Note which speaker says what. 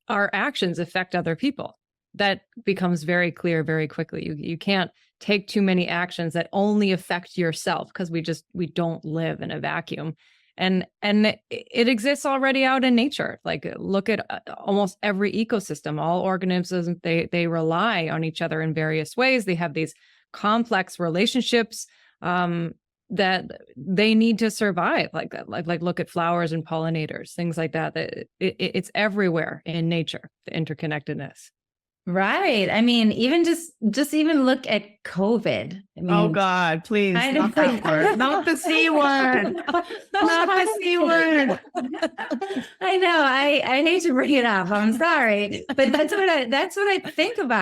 Speaker 1: our actions affect other people. That becomes very clear very quickly. You can't take too many actions that only affect yourself, because we don't live in a vacuum. And it exists already out in nature. Like, look at almost every ecosystem. All organisms, they rely on each other in various ways. They have these complex relationships that they need to survive. Like look at flowers and pollinators, things like that. It's everywhere in nature, the interconnectedness.
Speaker 2: Right. I mean, even just even look at COVID. I mean,
Speaker 3: oh God, please, not that word. Not the C word. Not the C word.
Speaker 2: I know. I hate to bring it up. I'm sorry, but that's what I think about.